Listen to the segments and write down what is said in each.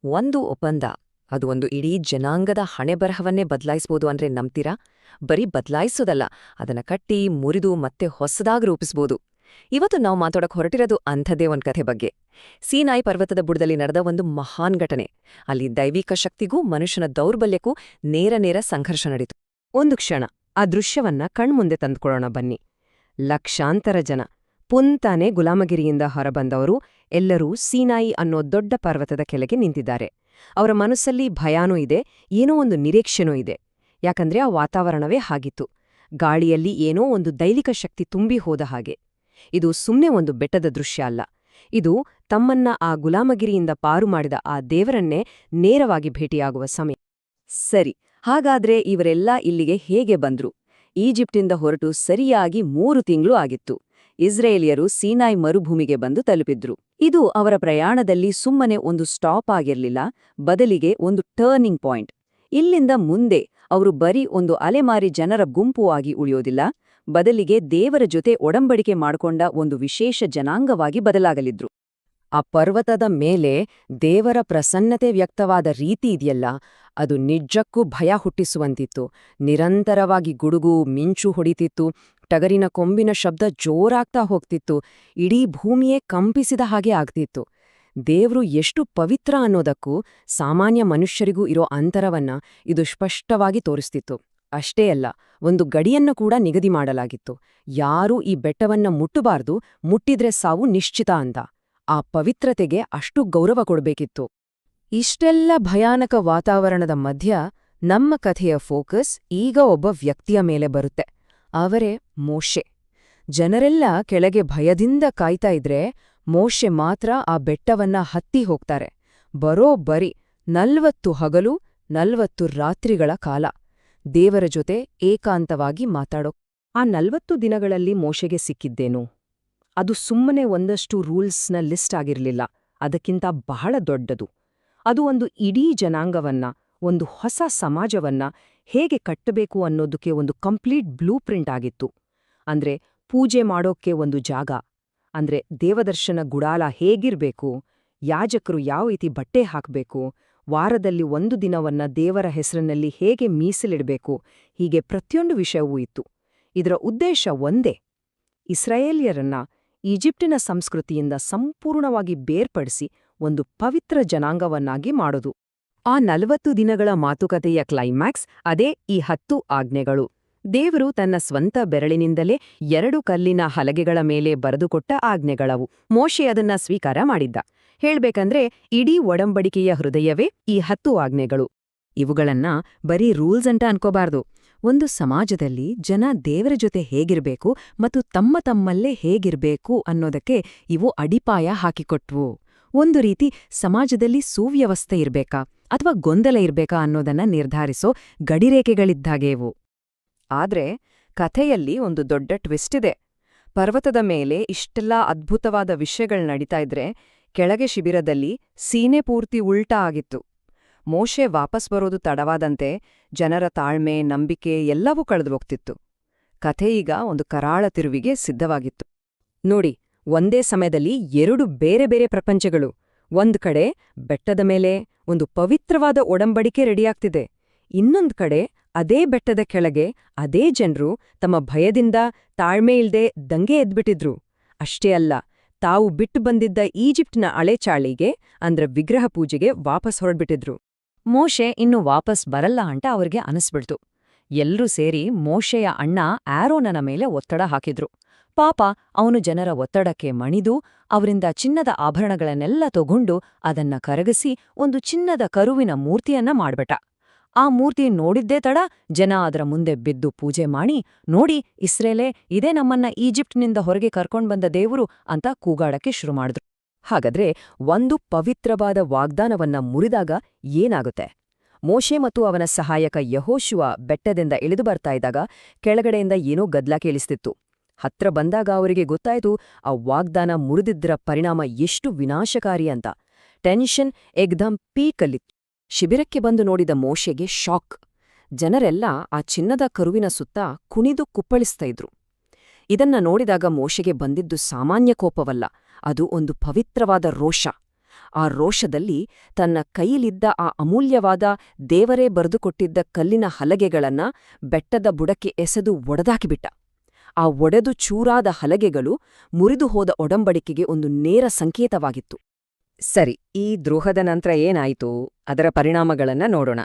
ಒಂದು ಒಪ್ಪಂದ ಅದು ಒಂದು ಇಡೀ ಜನಾಂಗದ ಹಣೆಬರಹವನ್ನೇ ಬದಲಾಯಿಸ್ಬೋದು ಅಂದ್ರೆ ನಂಬ್ತೀರಾ? ಬರೀ ಬದಲಾಯಿಸೋದಲ್ಲ, ಅದನ್ನ ಕಟ್ಟಿ ಮುರಿದು ಮತ್ತೆ ಹೊಸದಾಗಿ ರೂಪಿಸ್ಬೋದು. ಇವತ್ತು ನಾವು ಮಾತಾಡೋಕೆ ಹೊರಟಿರೋದು ಅಂಥದ್ದೇ ಒಂದ್ ಕಥೆ ಬಗ್ಗೆ. ಸೀನಾಯಿ ಪರ್ವತದ ಬುಡದಲ್ಲಿ ನಡೆದ ಒಂದು ಮಹಾನ್ ಘಟನೆ. ಅಲ್ಲಿ ದೈವಿಕ ಶಕ್ತಿಗೂ ಮನುಷ್ಯನ ದೌರ್ಬಲ್ಯಕ್ಕೂ ನೇರ ಸಂಘರ್ಷ ನಡೀತು. ಒಂದು ಕ್ಷಣ ಆ ದೃಶ್ಯವನ್ನ ಕಣ್ಮುಂದೆ ತಂದುಕೊಳ್ಳೋಣ ಬನ್ನಿ. ಲಕ್ಷಾಂತರ ಜನ, ಪುಂತಾನೆ ಗುಲಾಮಗಿರಿಯಿಂದ ಹೊರಬಂದವರು ಎಲ್ಲರೂ ಸೀನಾಯಿ ಅನ್ನೋ ದೊಡ್ಡ ಪರ್ವತದ ಕೆಳಗೆ ನಿಂತಿದ್ದಾರೆ. ಅವರ ಮನಸ್ಸಲ್ಲಿ ಭಯಾನೂ ಇದೆ, ಏನೋ ಒಂದು ನಿರೀಕ್ಷೆನೂ ಇದೆ. ಯಾಕಂದ್ರೆ ಆ ವಾತಾವರಣವೇ ಹಾಗಿತ್ತು. ಗಾಳಿಯಲ್ಲಿ ಏನೋ ಒಂದು ದೈವಿಕ ಶಕ್ತಿ ತುಂಬಿ ಹೋದ ಹಾಗೆ. ಇದು ಸುಮ್ನೆ ಒಂದು ಬೆಟ್ಟದ ದೃಶ್ಯ ಅಲ್ಲ. ಇದು ತಮ್ಮನ್ನ ಆ ಗುಲಾಮಗಿರಿಯಿಂದ ಪಾರು ಮಾಡಿದ ಆ ದೇವರನ್ನೇ ನೇರವಾಗಿ ಭೇಟಿಯಾಗುವ ಸಮಯ. ಸರಿ, ಹಾಗಾದ್ರೆ ಇವರೆಲ್ಲ ಇಲ್ಲಿಗೆ ಹೇಗೆ ಬಂದ್ರು? ಈಜಿಪ್ಟಿಂದ ಹೊರಟು ಸರಿಯಾಗಿ 3 ತಿಂಗಳು ಆಗಿತ್ತು. ಇಸ್ರೇಲಿಯರು ಸೀನಾಯಿ ಮರುಭೂಮಿಗೆ ಬಂದು ತಲುಪಿದ್ರು. ಇದು ಅವರ ಪ್ರಯಾಣದಲ್ಲಿ ಸುಮ್ಮನೆ ಒಂದು ಸ್ಟಾಪ್ ಆಗಿರ್ಲಿಲ್ಲ, ಬದಲಿಗೆ ಒಂದು ಟರ್ನಿಂಗ್ ಪಾಯಿಂಟ್. ಇಲ್ಲಿಂದ ಮುಂದೆ ಅವರು ಬರೀ ಒಂದು ಅಲೆಮಾರಿ ಜನರ ಗುಂಪು ಆಗಿ ಉಳಿಯೋದಿಲ್ಲ, ಬದಲಿಗೆ ದೇವರ ಜೊತೆ ಒಡಂಬಡಿಕೆ ಮಾಡಿಕೊಂಡ ಒಂದು ವಿಶೇಷ ಜನಾಂಗವಾಗಿ ಬದಲಾಗಲಿದ್ರು. ಆ ಪರ್ವತದ ಮೇಲೆ ದೇವರ ಪ್ರಸನ್ನತೆ ವ್ಯಕ್ತವಾದ ರೀತಿ ಇದೆಯಲ್ಲ, ಅದು ನಿಜಕ್ಕೂ ಭಯ ಹುಟ್ಟಿಸುವಂತಿತ್ತು. ನಿರಂತರವಾಗಿ ಗುಡುಗು ಮಿಂಚು ಹೊಡಿತಿತ್ತು, ಟಗರಿನ ಕೊಂಬಿನ ಶಬ್ದ ಜೋರಾಗ್ತಾ ಹೋಗ್ತಿತ್ತು, ಇಡೀ ಭೂಮಿಯೇ ಕಂಪಿಸಿದ ಹಾಗೆ ಆಗ್ತಿತ್ತು. ದೇವ್ರು ಎಷ್ಟು ಪವಿತ್ರ ಅನ್ನೋದಕ್ಕೂ ಸಾಮಾನ್ಯ ಮನುಷ್ಯರಿಗೂ ಇರೋ ಅಂತರವನ್ನ ಇದು ಸ್ಪಷ್ಟವಾಗಿ ತೋರಿಸ್ತಿತ್ತು. ಅಷ್ಟೇ ಅಲ್ಲ, ಒಂದು ಗಡಿಯನ್ನು ಕೂಡ ನಿಗದಿ ಮಾಡಲಾಗಿತ್ತು. ಯಾರೂ ಈ ಬೆಟ್ಟವನ್ನ ಮುಟ್ಟಬಾರ್ದು, ಮುಟ್ಟಿದ್ರೆ ಸಾವು ನಿಶ್ಚಿತ ಅಂತ. ಆ ಪವಿತ್ರತೆಗೆ ಅಷ್ಟು ಗೌರವ ಕೊಡ್ಬೇಕಿತ್ತು. ಇಷ್ಟೆಲ್ಲ ಭಯಾನಕ ವಾತಾವರಣದ ಮಧ್ಯ ನಮ್ಮ ಕಥೆಯ ಫೋಕಸ್ ಈಗ ಒಬ್ಬ ವ್ಯಕ್ತಿಯ ಮೇಲೆ ಬರುತ್ತೆ. ಅವರೇ ಮೋಶೆ. ಜನರೆಲ್ಲ ಕೆಳಗೆ ಭಯದಿಂದ ಕಾಯ್ತಾ ಇದ್ರೆ, ಮೋಶೆ ಮಾತ್ರ ಆ ಬೆಟ್ಟವನ್ನ ಹತ್ತಿ ಹೋಗ್ತಾರೆ. ಬರೋಬ್ಬರಿ 40 ಹಗಲು 40 ರಾತ್ರಿಗಳ ಕಾಲ ದೇವರ ಜೊತೆ ಏಕಾಂತವಾಗಿ ಮಾತಾಡೋ. ಆ 40 ದಿನಗಳಲ್ಲಿ ಮೋಶೆಗೆ ಸಿಕ್ಕಿದ್ದೇನು? ಅದು ಸುಮ್ಮನೆ ಒಂದಷ್ಟು ರೂಲ್ಸ್ನ ಲಿಸ್ಟ್ ಆಗಿರಲಿಲ್ಲ, ಅದಕ್ಕಿಂತ ಬಹಳ ದೊಡ್ಡದು. ಅದು ಒಂದು ಇಡೀ ಜನಾಂಗವನ್ನ, ಒಂದು ಹೊಸ ಸಮಾಜವನ್ನ ಹೇಗೆ ಕಟ್ಟಬೇಕು ಅನ್ನೋದಕ್ಕೆ ಒಂದು ಕಂಪ್ಲೀಟ್ ಬ್ಲೂ ಪ್ರಿಂಟ್ ಆಗಿತ್ತು. ಅಂದ್ರೆ ಪೂಜೆ ಮಾಡೋಕ್ಕೆ ಒಂದು ಜಾಗ, ಅಂದ್ರೆ ದೇವದರ್ಶನ ಗುಡಾಲ ಹೇಗಿರ್ಬೇಕು, ಯಾಜಕರು ಯಾವ ರೀತಿ ಬಟ್ಟೆ ಹಾಕ್ಬೇಕು, ವಾರದಲ್ಲಿ 1 ದಿನವನ್ನ ದೇವರ ಹೆಸರಿನಲ್ಲಿ ಹೇಗೆ ಮೀಸಲಿಡಬೇಕು, ಹೀಗೆ ಪ್ರತಿಯೊಂದು ವಿಷಯವೂ ಇತ್ತು. ಇದರ ಉದ್ದೇಶ ಒಂದೇ: ಇಸ್ರಾಯೇಲ್ಯರನ್ನ ಈಜಿಪ್ಟಿನ ಸಂಸ್ಕೃತಿಯಿಂದ ಸಂಪೂರ್ಣವಾಗಿ ಬೇರ್ಪಡಿಸಿ ಒಂದು ಪವಿತ್ರ ಜನಾಂಗವನ್ನಾಗಿ ಮಾಡೋದು. ಆ 40 ದಿನಗಳ ಮಾತುಕತೆಯ ಕ್ಲೈಮ್ಯಾಕ್ಸ್ ಅದೇ ಈ 10 ಆಜ್ಞೆಗಳು. ದೇವರು ತನ್ನ ಸ್ವಂತ ಬೆರಳಿನಿಂದಲೇ 2 ಕಲ್ಲಿನ ಹಲಗೆಗಳ ಮೇಲೆ ಬರೆದುಕೊಟ್ಟ ಆಜ್ಞೆಗಳವು. ಮೋಶೆ ಅದನ್ನ ಸ್ವೀಕಾರ ಮಾಡಿದ್ದ. ಹೇಳ್ಬೇಕಂದ್ರೆ ಇಡೀ ಒಡಂಬಡಿಕೆಯ ಹೃದಯವೇ ಈ 10 ಆಜ್ಞೆಗಳು. ಇವುಗಳನ್ನ ಬರೀ ರೂಲ್ಸ್ ಅಂತ ಅನ್ಕೋಬಾರ್ದು. ಒಂದು ಸಮಾಜದಲ್ಲಿ ಜನ ದೇವರ ಜೊತೆ ಹೇಗಿರ್ಬೇಕು ಮತ್ತು ತಮ್ಮಲ್ಲೇ ಹೇಗಿರ್ಬೇಕು ಅನ್ನೋದಕ್ಕೆ ಇವು ಅಡಿಪಾಯ ಹಾಕಿಕೊಟ್ವು. ಒಂದು ರೀತಿ ಸಮಾಜದಲ್ಲಿ ಸುವ್ಯವಸ್ಥೆ ಇರ್ಬೇಕಾ ಅಥವಾ ಗೊಂದಲ ಇರ್ಬೇಕಾ ಅನ್ನೋದನ್ನ ನಿರ್ಧಾರಿಸೋ ಗಡಿರೇಖೆಗಳಿದ್ದಾಗೆ ಇವು. ಆದ್ರೆ ಕಥೆಯಲ್ಲಿ ಒಂದು ದೊಡ್ಡ ಟ್ವಿಸ್ಟ್ ಇದೆ. ಪರ್ವತದ ಮೇಲೆ ಇಷ್ಟೆಲ್ಲಾ ಅದ್ಭುತವಾದ ವಿಷಯಗಳು ನಡೀತಾ ಇದ್ರೆ, ಕೆಳಗೆ ಶಿಬಿರದಲ್ಲಿ ಸೀನೆ ಪೂರ್ತಿ ಉಲ್ಟಾ ಆಗಿತ್ತು. ಮೋಶೆ ವಾಪಸ್ ಬರೋದು ತಡವಾದಂತೆ ಜನರ ತಾಳ್ಮೆ, ನಂಬಿಕೆ ಎಲ್ಲವೂ ಕಳೆದುಹೋಗ್ತಿತ್ತು. ಕಥೆ ಈಗ ಒಂದು ಕರಾಳ ತಿರುವಿಗೆ ಸಿದ್ಧವಾಗಿತ್ತು. ನೋಡಿ, ಒಂದೇ ಸಮಯದಲ್ಲಿ 2 ಬೇರೆ ಬೇರೆ ಪ್ರಪಂಚಗಳು. ಒಂದ್ ಕಡೆ ಬೆಟ್ಟದ ಮೇಲೆ ಒಂದು ಪವಿತ್ರವಾದ ಒಡಂಬಡಿಕೆ ರೆಡಿಯಾಗ್ತಿದೆ, ಇನ್ನೊಂದ್ ಕಡೆ ಅದೇ ಬೆಟ್ಟದ ಕೆಳಗೆ ಅದೇ ಜನರು ತಮ್ಮ ಭಯದಿಂದ ತಾಳ್ಮೆ ಇಲ್ದೆ ದಂಗೆ ಎದ್ಬಿಟ್ಟಿದ್ರು. ಅಷ್ಟೇ ಅಲ್ಲ, ತಾವು ಬಿಟ್ಟು ಬಂದಿದ್ದ ಈಜಿಪ್ಟ್ನ ಹಳೆಚಾಳಿಗೆ ಅಂದ್ರೆ ವಿಗ್ರಹ ಪೂಜೆಗೆ ವಾಪಸ್ ಹೊರಡ್ಬಿಟ್ಟಿದ್ರು. ಮೋಶೆ ಇನ್ನು ವಾಪಸ್ ಬರಲ್ಲ ಅಂತ ಅವ್ರಿಗೆ ಅನಿಸ್ಬಿಡ್ತು. ಎಲ್ರೂ ಸೇರಿ ಮೋಶೆಯ ಅಣ್ಣ ಆರೋನನ ಮೇಲೆ ಒತ್ತಡ ಹಾಕಿದ್ರು. ಪಾಪ ಅವನು ಜನರ ಒತ್ತಡಕ್ಕೆ ಮಣಿದು ಅವರಿಂದ ಚಿನ್ನದ ಆಭರಣಗಳನ್ನೆಲ್ಲ ತಗೊಂಡು ಅದನ್ನ ಕರಗಿಸಿ ಒಂದು ಚಿನ್ನದ ಕರುವಿನ ಮೂರ್ತಿಯನ್ನ ಮಾಡ್ಬಿಟ್ಟ. ಆ ಮೂರ್ತಿ ನೋಡಿದ್ದೇ ತಡ ಜನ ಅದರ ಮುಂದೆ ಬಿದ್ದು ಪೂಜೆ ಮಾಡಿ, ನೋಡಿ ಇಸ್ರೇಲೇ, ಇದೇ ನಮ್ಮನ್ನ ಈಜಿಪ್ಟ್ನಿಂದ ಹೊರಗೆ ಕರ್ಕೊಂಡ್ಬಂದ ದೇವರು ಅಂತ ಕೂಗಾಡಕ್ಕೆ ಶುರು ಮಾಡಿದ್ರು. ಹಾಗಾದ್ರೆ ಒಂದು ಪವಿತ್ರವಾದ ವಾಗ್ದಾನವನ್ನ ಮುರಿದಾಗ ಏನಾಗುತ್ತೆ? ಮೋಶೆ ಮತ್ತು ಅವನ ಸಹಾಯಕ ಯೆಹೋಶುವ ಬೆಟ್ಟದಿಂದ ಇಳಿದು ಬರ್ತಾ ಇದ್ದಾಗ ಕೆಳಗಡೆಯಿಂದ ಏನೋ ಗದ್ಲ ಕೇಳಿಸ್ತಿತ್ತು. ಹತ್ರ ಬಂದಾಗ ಅವರಿಗೆ ಗೊತ್ತಾಯ್ತು ಆ ವಾಗ್ದಾನ ಮುರಿದಿದ್ದರ ಪರಿಣಾಮ ಎಷ್ಟು ವಿನಾಶಕಾರಿ ಅಂತ. ಟೆನ್ಷನ್ ಏಕ್ದಮ್ ಪೀಕಲ್ಲಿತ್ತು. ಶಿಬಿರಕ್ಕೆ ಬಂದು ನೋಡಿದ ಮೋಶೆಗೆ ಶಾಕ್. ಜನರೆಲ್ಲ ಆ ಚಿನ್ನದ ಕರುವಿನ ಸುತ್ತ ಕುಣಿದು ಕುಪ್ಪಳಿಸ್ತಾ ಇದ್ರು. ಇದನ್ನ ನೋಡಿದಾಗ ಮೋಶೆಗೆ ಬಂದಿದ್ದು ಸಾಮಾನ್ಯ ಕೋಪವಲ್ಲ, ಅದು ಒಂದು ಪವಿತ್ರವಾದ ರೋಷ. ಆ ರೋಷದಲ್ಲಿ ತನ್ನ ಕೈಯಲ್ಲಿದ್ದ ಆ ಅಮೂಲ್ಯವಾದ ದೇವರೇ ಬರೆದುಕೊಟ್ಟಿದ್ದ ಕಲ್ಲಿನ ಹಲಗೆಗಳನ್ನ ಬೆಟ್ಟದ ಬುಡಕ್ಕೆ ಎಸೆದು ಒಡೆದಾಕಿಬಿಟ್ಟ. ಆ ಒಡೆದು ಚೂರಾದ ಹಲಗೆಗಳು ಮುರಿದು ಹೋದ ಒಡಂಬಡಿಕೆಗೆ ಒಂದು ನೇರ ಸಂಕೇತವಾಗಿತ್ತು. ಸರಿ, ಈ ದ್ರೋಹದ ನಂತರ ಏನಾಯಿತು? ಅದರ ಪರಿಣಾಮಗಳನ್ನ ನೋಡೋಣ.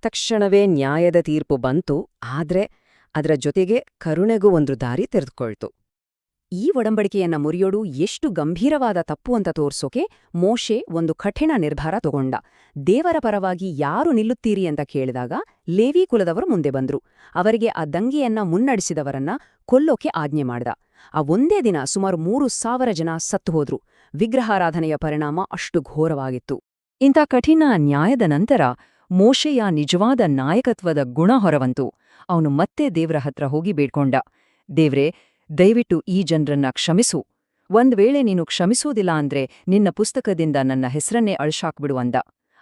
ತಕ್ಷಣವೇ ನ್ಯಾಯದ ತೀರ್ಪು ಬಂತು, ಆದ್ರೆ ಅದರ ಜೊತೆಗೆ ಕರುಣೆಗೂ ಒಂದು ದಾರಿ ತೆರೆದುಕೊಳ್ತು. ಈ ಒಡಂಬಡಿಕೆಯನ್ನ ಮುರಿಯೋಡು ಎಷ್ಟು ಗಂಭೀರವಾದ ತಪ್ಪು ಅಂತ ತೋರ್ಸೋಕೆ ಮೋಶೆ ಒಂದು ಕಠಿಣ ನಿರ್ಧಾರ ತಗೊಂಡ. ದೇವರ ಪರವಾಗಿ ಯಾರು ನಿಲ್ಲುತ್ತೀರಿ ಅಂತ ಕೇಳಿದಾಗ ಲೇವಿ ಕುಲದವರು ಮುಂದೆ ಬಂದ್ರು. ಅವರಿಗೆ ಆ ದಂಗೆಯನ್ನ ಮುನ್ನಡೆಸಿದವರನ್ನ ಕೊಲ್ಲೋಕೆ ಆಜ್ಞೆ ಮಾಡ್ದ. ಆ ಒಂದೇ ದಿನ ಸುಮಾರು 3,000 ಜನ ಸತ್ತು ಹೋದ್ರು. ವಿಗ್ರಹಾರಾಧನೆಯ ಪರಿಣಾಮ ಅಷ್ಟು ಘೋರವಾಗಿತ್ತು. ಇಂಥ ಕಠಿಣ ನ್ಯಾಯದ ನಂತರ ಮೋಶೆಯ ನಿಜವಾದ ನಾಯಕತ್ವದ ಗುಣ ಹೊರವಂತು. ಅವನು ಮತ್ತೆ ದೇವ್ರ ಹತ್ರ ಹೋಗಿ ಬೇಡ್ಕೊಂಡ, ದೇವ್ರೇ, ದಯವಿಟ್ಟು ಈ ಜನರನ್ನ ಕ್ಷಮಿಸು. ಒಂದ್ ವೇಳೆ ನೀನು ಕ್ಷಮಿಸೋದಿಲ್ಲ ಅಂದ್ರೆ ನಿನ್ನ ಪುಸ್ತಕದಿಂದ ನನ್ನ ಹೆಸರನ್ನೇ ಅಳ್ಸಾಕ್ಬಿಡು ಅಂದ.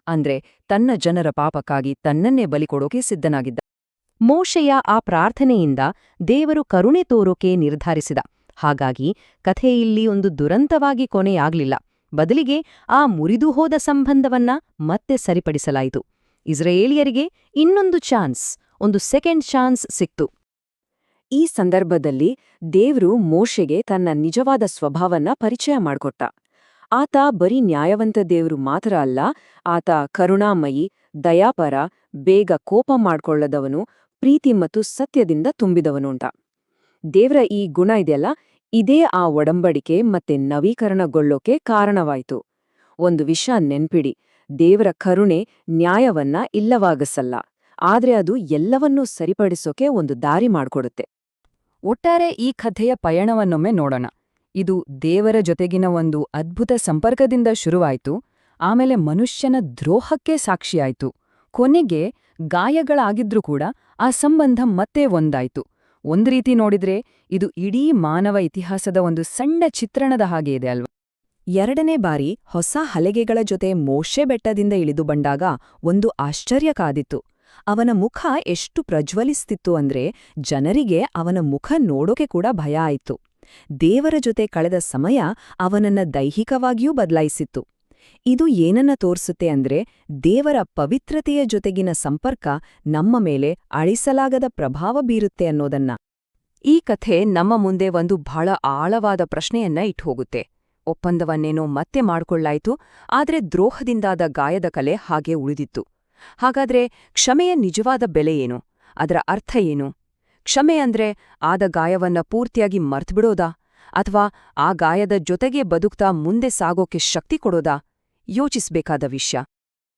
ಅಂದ್ರೆ ತನ್ನ ಜನರ ಪಾಪಕ್ಕಾಗಿ ತನ್ನನ್ನೇ ಬಲಿಕೊಡೋಕೆ ಸಿದ್ಧನಾಗಿದ್ದ. ಮೋಶೆಯ ಆ ಪ್ರಾರ್ಥನೆಯಿಂದ ದೇವರು ಕರುಣೆ ತೋರೋಕೆ ನಿರ್ಧರಿಸಿದ. ಹಾಗಾಗಿ ಕಥೆಯಲ್ಲಿ ಒಂದು ದುರಂತವಾಗಿ ಕೊನೆಯಾಗ್ಲಿಲ್ಲ. ಬದಲಿಗೆ ಆ ಮುರಿದು ಹೋದ ಸಂಬಂಧವನ್ನ ಮತ್ತೆ ಸರಿಪಡಿಸಲಾಯಿತು. ಇಸ್ರಾಯೇಲಿಯರಿಗೆ ಇನ್ನೊಂದು ಚಾನ್ಸ್, ಒಂದು ಸೆಕೆಂಡ್ ಚಾನ್ಸ್ ಸಿಕ್ತು. ಈ ಸಂದರ್ಭದಲ್ಲಿ ದೇವ್ರು ಮೋಶೆಗೆ ತನ್ನ ನಿಜವಾದ ಸ್ವಭಾವನ ಪರಿಚಯ ಮಾಡ್ಕೊಟ್ಟ. ಆತ ಬರೀ ನ್ಯಾಯವಂತ ದೇವ್ರು ಮಾತ್ರ ಅಲ್ಲ, ಆತ ಕರುಣಾಮಯಿ, ದಯಾಪರ, ಬೇಗ ಕೋಪ ಮಾಡ್ಕೊಳ್ಳದವನು, ಪ್ರೀತಿ ಮತ್ತು ಸತ್ಯದಿಂದ ತುಂಬಿದವನುಂಟ. ದೇವ್ರ ಈ ಗುಣ ಇದೆಯಲ್ಲ, ಇದೇ ಆ ಒಡಂಬಡಿಕೆ ಮತ್ತೆ ನವೀಕರಣಗೊಳ್ಳೋಕೆ ಕಾರಣವಾಯ್ತು. ಒಂದು ವಿಷಯ ನೆನ್ಪಿಡಿ, ದೇವರ ಕರುಣೆ ನ್ಯಾಯವನ್ನ ಇಲ್ಲವಾಗಿಸಲ್ಲ, ಆದ್ರೆ ಅದು ಎಲ್ಲವನ್ನೂ ಸರಿಪಡಿಸೋಕೆ ಒಂದು ದಾರಿ ಮಾಡ್ಕೊಡುತ್ತೆ. ಒಟ್ಟಾರೆ ಈ ಕಥೆಯ ಪಯಣವನ್ನೊಮ್ಮೆ ನೋಡೋಣ. ಇದು ದೇವರ ಜೊತೆಗಿನ ಒಂದು ಅದ್ಭುತ ಸಂಪರ್ಕದಿಂದ ಶುರುವಾಯ್ತು, ಆಮೇಲೆ ಮನುಷ್ಯನ ದ್ರೋಹಕ್ಕೆ ಸಾಕ್ಷಿಯಾಯ್ತು. ಕೊನೆಗೆ ಗಾಯಗಳಾಗಿದ್ರೂ ಕೂಡ ಆ ಸಂಬಂಧ ಮತ್ತೆ ಒಂದಾಯ್ತು. ಒಂದ್ ರೀತಿ ನೋಡಿದ್ರೆ ಇದು ಇಡೀ ಮಾನವ ಇತಿಹಾಸದ ಒಂದು ಸಣ್ಣ ಚಿತ್ರಣದ ಹಾಗೆ ಇದೆ ಅಲ್ವಾ? ಎರಡನೇ ಬಾರಿ ಹೊಸ ಹಲಗೆಗಳ ಜೊತೆ ಮೋಶೆ ಬೆಟ್ಟದಿಂದ ಇಳಿದು ಬಂದಾಗ ಒಂದು ಆಶ್ಚರ್ಯ ಕಾದಿತ್ತು. ಅವನ ಮುಖ ಎಷ್ಟು ಪ್ರಜ್ವಲಿಸ್ತಿತ್ತು ಅಂದ್ರೆ ಜನರಿಗೆ ಅವನ ಮುಖ ನೋಡೋಕೆ ಕೂಡ ಭಯ ಆಯಿತು. ದೇವರ ಜೊತೆ ಕಳೆದ ಸಮಯ ಅವನನ್ನ ದೈಹಿಕವಾಗಿಯೂ ಬದಲಾಯಿಸಿತ್ತು. ಇದು ಏನನ್ನ ತೋರ್ಸುತ್ತೆ ಅಂದ್ರೆ ದೇವರ ಪವಿತ್ರತೆಯ ಜೊತೆಗಿನ ಸಂಪರ್ಕ ನಮ್ಮ ಮೇಲೆ ಅಳಿಸಲಾಗದ ಪ್ರಭಾವ ಬೀರುತ್ತೆ ಅನ್ನೋದನ್ನ. ಈ ಕಥೆ ನಮ್ಮ ಮುಂದೆ ಒಂದು ಬಹಳ ಆಳವಾದ ಪ್ರಶ್ನೆಯನ್ನ ಇಟ್ಹೋಗುತ್ತೆ. ಒಪ್ಪಂದವನ್ನೇನೋ ಮತ್ತೆ ಮಾಡ್ಕೊಳ್ಳಾಯ್ತು, ಆದ್ರೆ ದ್ರೋಹದಿಂದಾದ ಗಾಯದ ಕಲೆ ಹಾಗೆ ಉಳಿದಿತ್ತು. ಹಾಗಾದ್ರೆ ಕ್ಷಮೆಯ ನಿಜವಾದ ಬೆಲೆ ಏನು? ಅದರ ಅರ್ಥ ಏನು? ಕ್ಷಮೆ ಅಂದ್ರೆ ಆದ ಗಾಯವನ್ನ ಪೂರ್ತಿಯಾಗಿ ಮರ್ತ್ಬಿಡೋದಾ? ಅಥವಾ ಆ ಗಾಯದ ಜೊತೆಗೆ ಬದುಕ್ತಾ ಮುಂದೆ ಸಾಗೋಕೆ ಶಕ್ತಿ ಕೊಡೋದಾ? ಯೋಚಿಸ್ಬೇಕಾದ ವಿಷಯ.